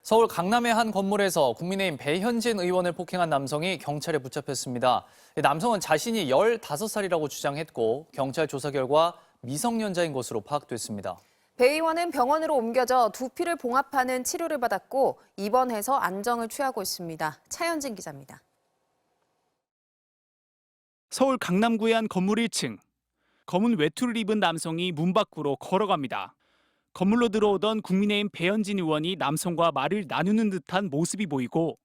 서울 강남의 한 건물에서 국민의힘 배현진 의원을 폭행한 남성이 경찰에 붙잡혔습니다. 남성은 자신이 15살이라고 주장했고 경찰 조사 결과 미성년자인 것으로 파악됐습니다. 배 의원은 병원으로 옮겨져 두피를 봉합하는 치료를 받았고 입원해서 안정을 취하고 있습니다. 차현진 기자입니다. 서울 강남구의 한 건물 1층. 검은 외투를 입은 남성이 문 밖으로 걸어갑니다. 건물로 들어오던 국민의힘 배현진 의원이 남성과 말을 나누는 듯한 모습이 보이고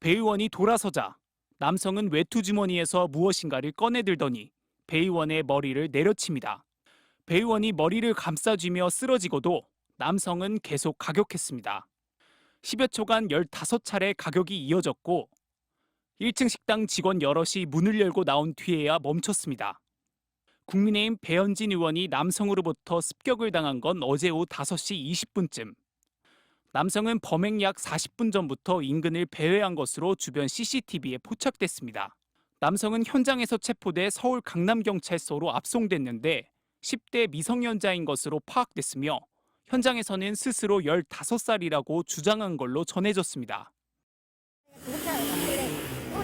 배 의원이 돌아서자 남성은 외투 주머니에서 무엇인가를 꺼내들더니 배 의원의 머리를 내려칩니다. 배 의원이 머리를 감싸쥐며 쓰러지고도 남성은 계속 가격했습니다. 10여 초간 15차례 가격이 이어졌고 1층 식당 직원 여럿이 문을 열고 나온 뒤에야 멈췄습니다. 국민의힘 배현진 의원이 남성으로부터 습격을 당한 건 어제 오후 5시 20분쯤. 남성은 범행 약 40분 전부터 인근을 배회한 것으로 주변 CCTV에 포착됐습니다. 남성은 현장에서 체포돼 서울 강남경찰서로 압송됐는데 10대 미성년자인 것으로 파악됐으며 현장에서는 스스로 15살이라고 주장한 걸로 전해졌습니다.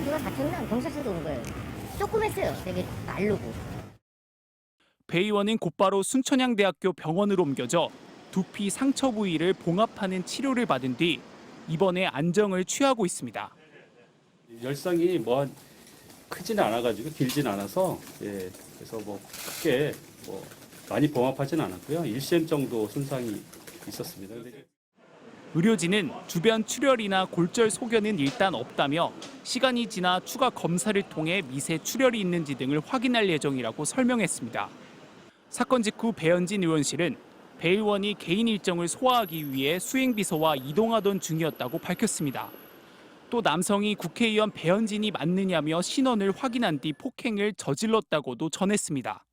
누가 다쳤나? 경찰서도 온 거예요. 조금 했어요. 되게 마르고. 배 의원은 곧바로 순천향대학교 병원으로 옮겨져 두피 상처 부위를 봉합하는 치료를 받은 뒤 입원해 안정을 취하고 있습니다. 열상이 크지는 않아가지고 길진 않아서 그래서 크게 많이 봉합하진 않았고요. 1cm 정도 손상이 있었습니다. 의료진은 주변 출혈이나 골절 소견은 일단 없다며 시간이 지나 추가 검사를 통해 미세 출혈이 있는지 등을 확인할 예정이라고 설명했습니다. 사건 직후 배현진 의원실은 배 의원이 개인 일정을 소화하기 위해 수행비서와 이동하던 중이었다고 밝혔습니다. 또 남성이 국회의원 배현진이 맞느냐며 신원을 확인한 뒤 폭행을 저질렀다고도 전했습니다.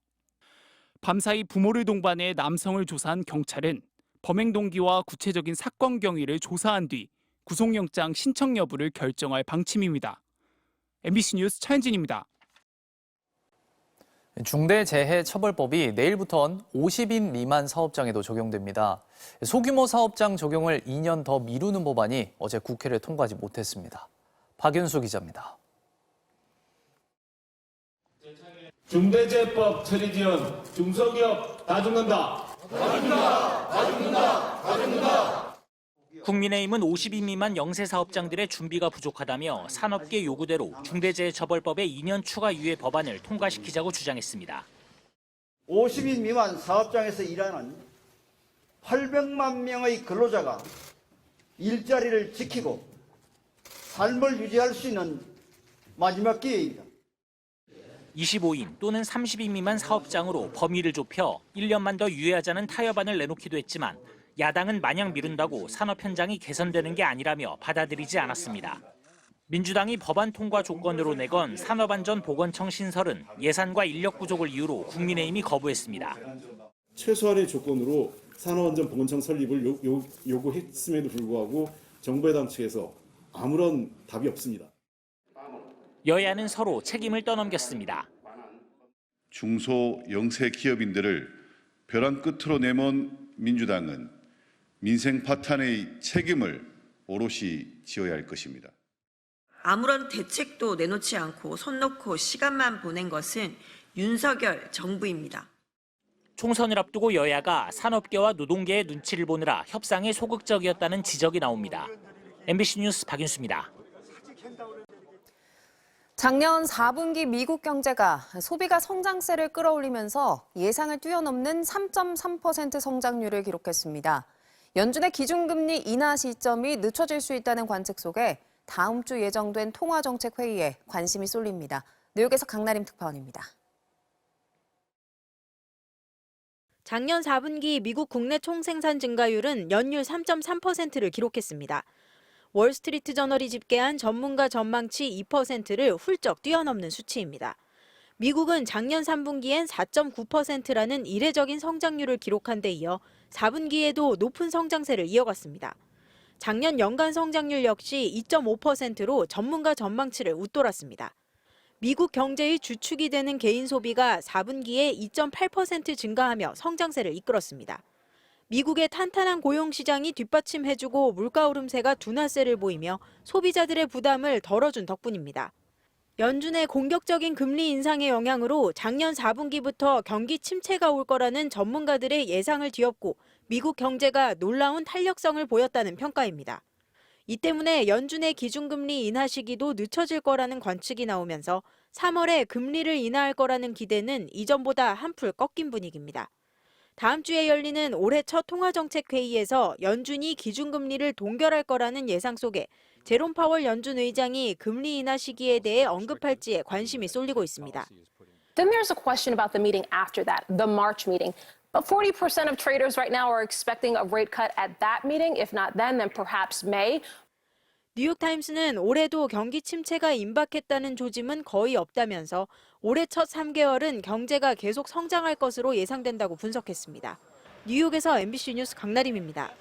밤사이 부모를 동반해 남성을 조사한 경찰은 범행 동기와 구체적인 사건 경위를 조사한 뒤 구속영장 신청 여부를 결정할 방침입니다. MBC 뉴스 차현진입니다. 중대재해처벌법이 내일부턴 50인 미만 사업장에도 적용됩니다. 소규모 사업장 적용을 2년 더 미루는 법안이 어제 국회를 통과하지 못했습니다. 박윤수 기자입니다. 중대재해법 처리 지연 중소기업 다 죽는다. 다 죽는다. 다 죽는다. 다 죽는다. 국민의힘은 50인 미만 영세 사업장들의 준비가 부족하다며 산업계 요구대로 중대재해처벌법의 2년 추가 유예 법안을 통과시키자고 주장했습니다. 50인 미만 사업장에서 일하는 800만 명의 근로자가 일자리를 지키고 삶을 유지할 수 있는 마지막 기회입니다. 25인 또는 30인 미만 사업장으로 범위를 좁혀 1년만 더 유예하자는 타협안을 내놓기도 했지만 야당은 마냥 미룬다고 산업 현장이 개선되는 게 아니라며 받아들이지 않았습니다. 민주당이 법안 통과 조건으로 내건 산업안전보건청 신설은 예산과 인력 부족을 이유로 국민의힘이 거부했습니다. 최소한의 조건으로 산업안전보건청 설립을 요구했음에도 불구하고 정부 여당 측에서 아무런 답이 없습니다. 여야는 서로 책임을 떠넘겼습니다. 중소 영세 기업인들을 벼랑 끝으로 내몬 민주당은 민생 파탄의 책임을 오롯이 지어야 할 것입니다. 아무런 대책도 내놓지 않고 손 놓고 시간만 보낸 것은 윤석열 정부입니다. 총선을 앞두고 여야가 산업계와 노동계의 눈치를 보느라 협상에 소극적이었다는 지적이 나옵니다. MBC 뉴스 박윤수입니다. 작년 4분기 미국 경제가 소비가 성장세를 끌어올리면서 예상을 뛰어넘는 3.3% 성장률을 기록했습니다. 연준의 기준금리 인하 시점이 늦춰질 수 있다는 관측 속에 다음 주 예정된 통화정책회의에 관심이 쏠립니다. 뉴욕에서 강나림 특파원입니다. 작년 4분기 미국 국내 총생산 증가율은 연율 3.3%를 기록했습니다. 월스트리트 저널이 집계한 전문가 전망치 2%를 훌쩍 뛰어넘는 수치입니다. 미국은 작년 3분기엔 4.9%라는 이례적인 성장률을 기록한 데 이어 4분기에도 높은 성장세를 이어갔습니다. 작년 연간 성장률 역시 2.5%로 전문가 전망치를 웃돌았습니다. 미국 경제의 주축이 되는 개인 소비가 4분기에 2.8% 증가하며 성장세를 이끌었습니다. 미국의 탄탄한 고용 시장이 뒷받침해주고 물가 오름세가 둔화세를 보이며 소비자들의 부담을 덜어준 덕분입니다. 연준의 공격적인 금리 인상의 영향으로 작년 4분기부터 경기 침체가 올 거라는 전문가들의 예상을 뒤엎고 미국 경제가 놀라운 탄력성을 보였다는 평가입니다. 이 때문에 연준의 기준금리 인하 시기도 늦춰질 거라는 관측이 나오면서 3월에 금리를 인하할 거라는 기대는 이전보다 한풀 꺾인 분위기입니다. 다음 주에 열리는 올해 첫 통화정책회의에서 연준이 기준금리를 동결할 거라는 예상 속에 제롬 파월 연준 의장이 금리 인하 시기에 대해 언급할지에 관심이 쏠리고 있습니다. Then there's a question about the meeting after that, the March meeting. But 40% of traders right now are expecting a rate cut at that meeting. If not then perhaps May. 뉴욕타임스는 올해도 경기 침체가 임박했다는 조짐은 거의 없다면서 올해 첫 3개월은 경제가 계속 성장할 것으로 예상된다고 분석했습니다. 뉴욕에서 MBC 뉴스 강나림입니다.